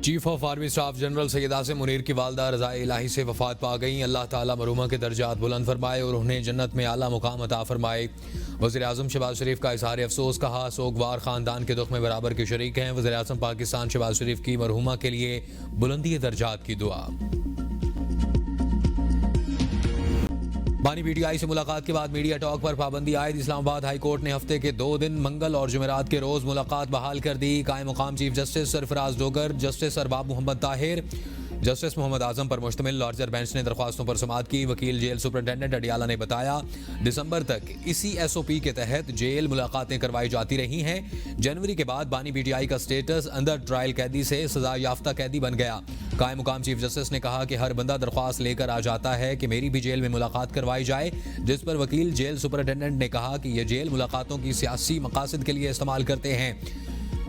Chief of army staff general Syed Asim Munir की वालदा रज़ाए इलाही से वफ़ात पा गई। अल्लाह ताला मरहूमा के दर्जात बुलंद फरमाए और उन्हें जन्नत में आला मुकाम अता फरमाए। वज़ीर आज़म शहबाज शरीफ का इज़हार अफसोस कहा, सोगवार ख़ानदान के दुख में बराबर के शरीक हैं। वज़ीर आज़म पाकिस्तान शहबाज शरीफ की मरहूमा के लिए बुलंदी दर्जात की दुआ। बानी पीटीआई से मुलाकात के बाद मीडिया टॉक पर पाबंदी आयद। इस्लामाबाद हाई कोर्ट ने हफ्ते के 2 दिन मंगल और जुमेरात के रोज मुलाकात बहाल कर दी। कायम मुकाम chief justice Sarfraz Dogar, justice Arbab Mohammad Tahir, justice Mohammad Azam पर मुश्तमिल लार्जर बेंच ने दरख्वास्तों पर समाअत की। वकील जेल सुपरिटेंडेंट अडियाला ने बताया, दिसंबर तक इसी SOP के तहत जेल मुलाकातें करवाई जाती रही हैं। जनवरी के बाद बानी पीटीआई का स्टेटस अंडर ट्रायल कैदी से सजा याफ्ता कैदी बन गया। कायम मुकाम चीफ जस्टिस ने कहा कि हर बंदा दरख्वास्त लेकर आ जाता है कि मेरी भी जेल में मुलाकात करवाई जाए, जिस पर वकील जेल सुपरिटेंडेंट ने कहा कि यह जेल मुलाकातों की सियासी मकासद के लिए इस्तेमाल करते हैं।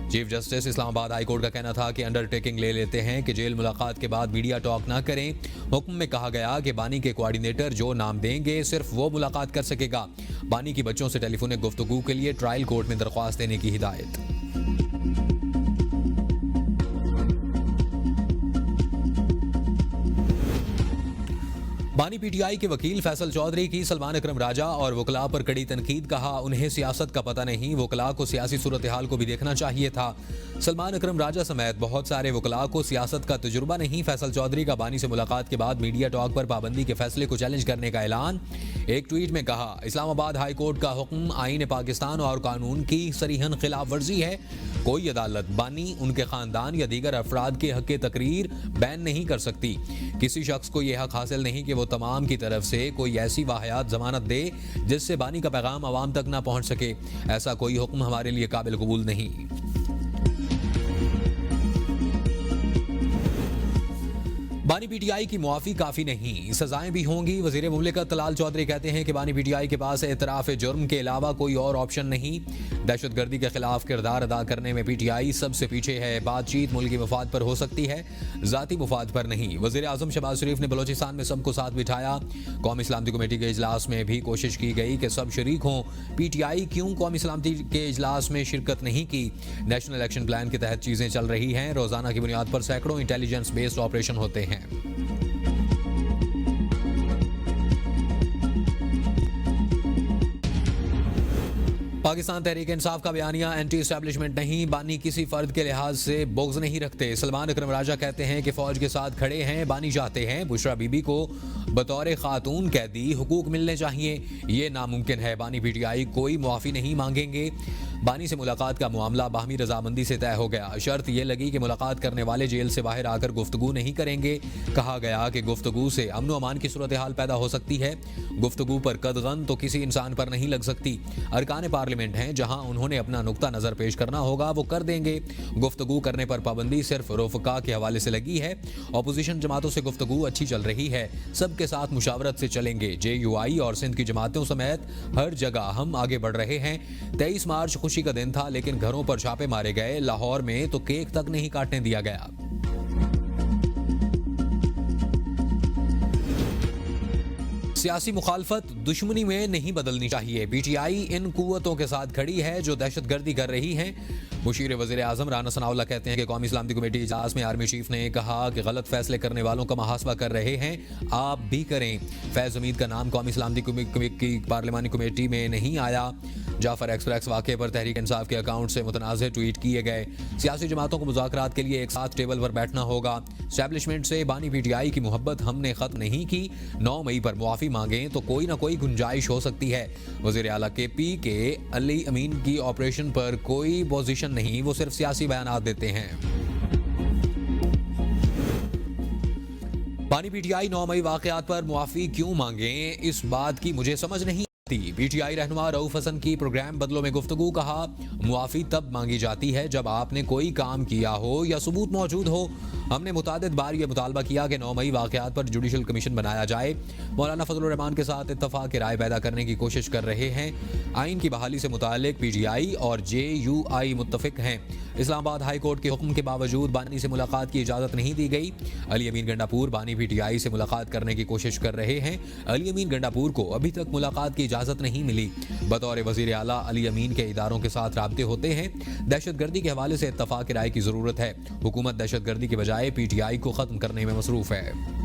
Chief justice Islamabad high court का कहना था कि अंडरटेकिंग ले लेते हैं कि जेल मुलाकात के बाद मीडिया टॉक ना करें। हुक्म में कहा गया कि बानी के कोऑर्डिनेटर जो नाम देंगे सिर्फ वो मुलाकात कर सकेगा। बानी की बच्चों से टेलीफोनिक गुफ्तगू के लिए ट्रायल कोर्ट में दरख्वास्त देने की हिदायत। बानी पीटीआई के वकील फैसल चौधरी की सलमान अकरम राजा और वकला पर कड़ी तनकीद। कहा, उन्हें सियासत का पता नहीं, वकला को सियासी सूरत हाल को भी देखना चाहिए था। सलमान अकरम राजा समेत बहुत सारे वकला को सियासत का तजुर्बा नहीं। फैसल चौधरी का बानी से मुलाकात के बाद मीडिया टॉक पर पाबंदी के फैसले को चैलेंज करने का ऐलान। एक ट्वीट में कहा, इस्लामाबाद हाई कोर्ट का हुक्म आईन पाकिस्तान और कानून की सरीहन खिलाफ वर्जी है। कोई अदालत बानी, उनके खानदान या दीगर अफराद के हक तकरीर बैन नहीं कर सकती। किसी शख्स को यह हक हासिल नहीं कि वो तमाम की तरफ से कोई ऐसी वाहियात जमानत दे जिससे बानी का पैगाम अवाम तक ना पहुंच सके। ऐसा कोई हुक्म हमारे लिए काबिल कबूल नहीं। बानी पीटीआई की मुआफी काफी नहीं, सजाएं भी होंगी। वजीर मुमलिकत तलाल चौधरी कहते हैं कि बानी पीटीआई के पास एतराफ जुर्म के अलावा कोई और ऑप्शन नहीं। दहशतगर्दी के खिलाफ किरदार अदा करने में पीटीआई सबसे पीछे है। बातचीत मुल्की मफाद पर हो सकती है, जाती मफाद पर नहीं। वजीर आजम शहबाज शरीफ ने बलोचिस्तान में सबको साथ बिठाया। कौमी सलामती कमेटी के इजलास में भी कोशिश की गई कि सब शरीक हों। पीटीआई क्यों कौमी सलामती के इजलास में शिरकत नहीं की? नेशनल एक्शन प्लान के तहत चीजें चल रही हैं। रोजाना की बुनियाद पर सैकड़ों इंटेलिजेंस बेस्ड ऑपरेशन होते हैं। पाकिस्तान तहरीक इंसाफ का बयानिया एंटी एस्टैब्लिशमेंट नहीं, बानी किसी फर्द के लिहाज से बोग्ज नहीं रखते। सलमान अकरम राजा कहते हैं कि फौज के साथ खड़े हैं। बानी चाहते हैं बुशरा बीबी को बतौर खातून कैदी हुकूक मिलने चाहिए। ये नामुमकिन है। बानी पीटीआई कोई मुआफी नहीं मांगेंगे। बानी से मुलाकात का मामला बाहमी रजामंदी से तय हो गया। शर्त यह लगी कि मुलाकात करने वाले जेल से बाहर आकर गुफ्तगू नहीं करेंगे। कहा गया कि गुफ्तगू से अमन व अमान की सूरत हाल पैदा हो सकती है। गुफ्तगू पर कदगन तो किसी इंसान पर नहीं लग सकती। अरकान पार्लियामेंट हैं, जहां उन्होंने अपना नुक्ता नजर पेश करना होगा वो कर देंगे। गुफ्तगू करने पर पाबंदी सिर्फ रोफका के हवाले से लगी है। अपोजिशन जमातों से गुफ्तगू अच्छी चल रही है, सबके साथ मुशावरत से चलेंगे। JUI और सिंध की जमातों समेत हर जगह हम आगे बढ़ रहे हैं। 23 मार्च खुशी का दिन था, लेकिन घरों पर छापे मारे गए। लाहौर में तो केक तक नहीं काटने दिया गया। सियासी मुखालफत दुश्मनी में नहीं बदलनी चाहिए। पीटीआई इन कुव्वतों के साथ खड़ी है जो दहशतगर्दी कर रही हैं। मुशीर वज़ीर आज़म राना सनाउल्ला कहते हैं कि कौमी सलामती कमेटी इजलास में आर्मी चीफ ने कहा कि गलत फैसले करने वालों का मुहासबा कर रहे हैं, आप भी करें। फैज़ हमीद का नाम कौमी सलामती की पार्लिमानी कमेटी में नहीं आया। जाफर एक्सप्रेस वाक़े पर तहरीक इंसाफ के अकाउंट से मुतनाज़ ट्वीट किए गए। सियासी जमातों को मुज़ाकरात के लिए एक साथ टेबल पर बैठना होगा। एस्टैब्लिशमेंट से बानी पीटीआई की मोहब्बत हमने ख़त्म नहीं की। 9 मई पर मुआफ़ी मांगें तो कोई ना कोई गुंजाइश हो सकती है। वज़ीर आला KP के अली अमीन की ऑपरेशन पर कोई पोजीशन नहीं, वो सिर्फ सियासी बयान देते हैं। बानी पीटीआई 9 मई वाक़यात पर मुआफ़ी क्यों मांगें, इस बात की मुझे समझ नहीं। पीटीआई रहनुमा रऊफ हसन की प्रोग्राम बदलों में गुफ्तगू। कहा, मुआफ़ी तब मांगी जाती है जब आपने कोई काम किया हो या सबूत मौजूद हो। हमने मुतादिद बार यह मुतालबा किया कि 9 मई वाक़यात पर जुडिशल कमीशन बनाया जाए। मौलाना फजलुर रहमान के साथ इत्तफाक राय पैदा करने की कोशिश कर रहे हैं। आइन की बहाली से मुतालिक पीटीआई और JUI मुत्तफिक हैं। इस्लामाबाद हाई कोर्ट के हुक्म के बावजूद बानी से मुलाकात की इजाज़त नहीं दी गई। अली अमीन गंडापुर बानी पीटीआई से मुलाकात करने की कोशिश कर रहे हैं। अली अमीन गंडापुर को अभी तक मुलाकात की इजाज़त नहीं मिली। बतौर वज़ीर आला अली अमीन के इदारों के साथ राब्ते होते हैं। दहशतगर्दी के हवाले से इत्तफाक राय की ज़रूरत है। हुकूमत दहशतगर्दी के बजाय PTI को ख़त्म करने में मसरूफ़ है।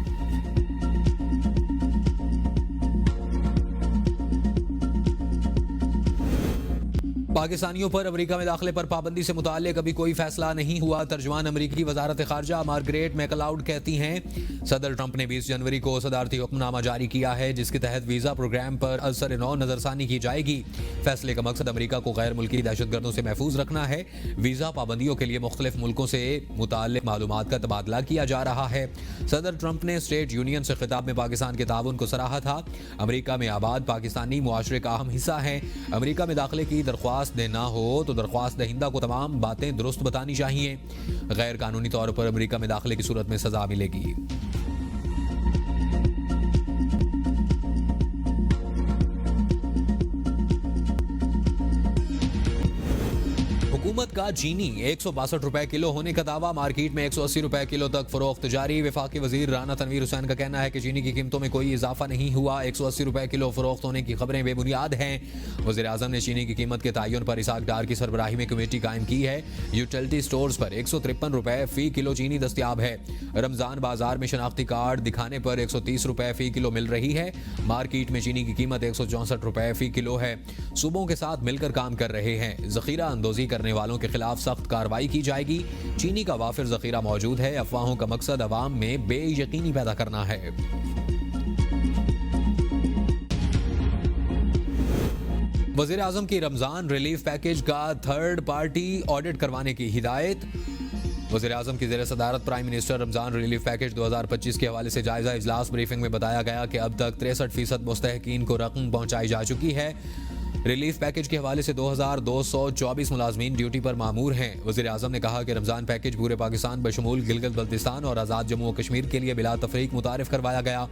पाकिस्तानियों पर अमेरिका में दाखिले पर पाबंदी से मुताल्लिक अभी कोई फैसला नहीं हुआ। तर्जुमान अमेरिकी वजारत खारजा मार्गरेट मैकलाउड कहती हैं सदर ट्रंप ने 20 जनवरी को सदारती हुक्मनामा जारी किया है, जिसके तहत वीज़ा प्रोग्राम पर असर नौ नज़रसानी की जाएगी। फैसले का मकसद अमेरिका को गैर मुल्की दहशतगर्दों से महफूज रखना है। वीज़ा पाबंदियों के लिए मुख्तलिफ मुल्कों से मुताल्लिक मालूमात का तबादला किया जा रहा है। सदर ट्रंप ने स्टेट यूनियन से खिताब में पाकिस्तान के ताउन को सराहा था। अमेरिका में आबाद पाकिस्तानी मुआशरे का अहम हिस्सा है। अमेरिका में दाखिले की दरख्वास्त देना हो तो दरख्वास्त दहिंदा को तमाम बातें दुरुस्त बतानी चाहिए। गैर कानूनी तौर पर अमेरिका में दाखिले की सूरत में सजा मिलेगी। हुकूमत का चीनी 162 रुपए किलो होने का दावा, मार्केट में 180 रुपए किलो तक फरोख्त जारी। वफाकी वजीर राना तनवीर हुसैन का कहना है कि चीनी की कीमतों में कोई इजाफा नहीं हुआ। 180 रुपए किलो फरोख्त होने की खबरें बेबुनियाद हैं। वजीर आजम ने चीनी की कीमत के तयन पर इसाक डार की सरबराही में कमेटी कायम की है। यूटिलिटी स्टोर्स पर 153 रुपए फी किलो चीनी दस्तियाब है। रमजान बाजार में शनाख्ती कार्ड दिखाने पर 130 रुपए फी किलो मिल रही है। मार्केट में चीनी की कीमत 164 रुपए फी किलो है। सूबों के साथ मिलकर काम कर रहे हैं। जखीरा अंदोजी करने वालों के खिलाफ सख्त कार्रवाई की जाएगी। चीनी का वाफिर जखीरा मौजूद है। अफवाहों का मकसद अवाम में बेयकीनी पैदा करना है। वज़ीर आज़म की रमजान रिलीफ पैकेज का थर्ड पार्टी ऑडिट करवाने की हिदायत। वज़ीर आज़म की ज़ेर सदारत prime minister Ramzan relief package 2025 के हवाले से जायजा इजलास ब्रीफिंग में बताया गया कि अब तक 63% मुस्तहकीन को रकम पहुंचाई जा चुकी है। रिलीफ पैकेज के हवाले से 2224 मुलाजमीन ड्यूटी पर मामूर हैं। वज़ीर आज़म ने कहा कि रमजान पैकेज पूरे पाकिस्तान बशमूल गिलगित बल्तिस्तान और आज़ाद जम्मू और कश्मीर के लिए बिला तफरीक मुतारिफ करवाया गया।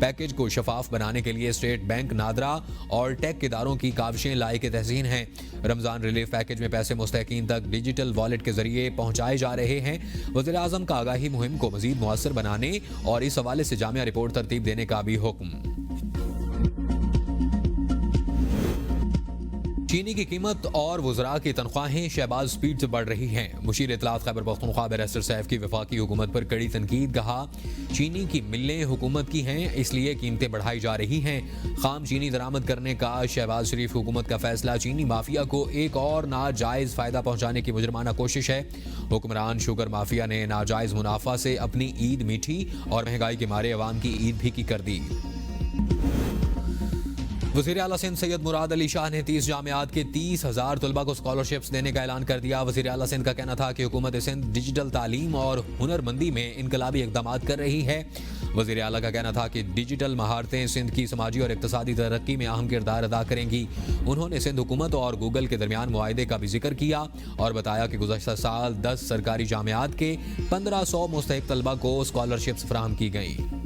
पैकेज को शफाफ बनाने के लिए स्टेट बैंक, नादरा और टेक इदारों की काविशें लायक तहसीन हैं। रमजान रिलीफ पैकेज में पैसे मुस्तहकीन तक डिजिटल वॉलेट के जरिए पहुंचाए जा रहे हैं। वज़ीर आज़म का आगाही मुहिम को मजीद मुअस्सर बनाने और इस हवाले से जामिया रिपोर्ट तरतीब देने का भी हुक्म। चीनी की कीमत और वज़रा की तनख्वाहें शहबाज स्पीड से बढ़ रही हैं। मुशीर इत्तलात खैबर पख्तूनख्वा बैरिस्टर सैफ की वफाकी हुकूमत पर कड़ी तनकीद। कहा चीनी की मिलें हुकूमत की हैं, इसलिए कीमतें बढ़ाई जा रही हैं। खाम चीनी दरामद करने का शहबाज शरीफ हुकूमत का फैसला चीनी माफिया को एक और नाजायज़ फ़ायदा पहुँचाने की मुजरमाना कोशिश है। हुक्मरान शुगर माफिया ने नाजायज़ मुनाफा से अपनी ईद मीठी और महंगाई के मारे अवाम की ईद भी की कर दी। वज़ीर आला सिंध सैयद मुराद अली शाह ने 30 जामियात के 30,000 तलबा को स्कॉलरशिप्स देने का ऐलान कर दिया। वज़ीर आला सिंध का कहना था कि हुकूमत सिंध डिजिटल तालीम और हुनरमंदी में इनकलाबी इक़दाम कर रही है। वज़ीर आला का कहना था कि डिजिटल महारतें सिंध की समाजी और इक़्तिसादी तरक्की में अहम किरदार अदा करेंगी। उन्होंने सिंध हुकूमत और गूगल के दरमियान मुआहदे का भी जिक्र किया और बताया कि गुज़श्ता साल 10 सरकारी जामियात के 1500 मुस्तहिक़ तलबा को स्कॉलरशिप्स फराहम की गई।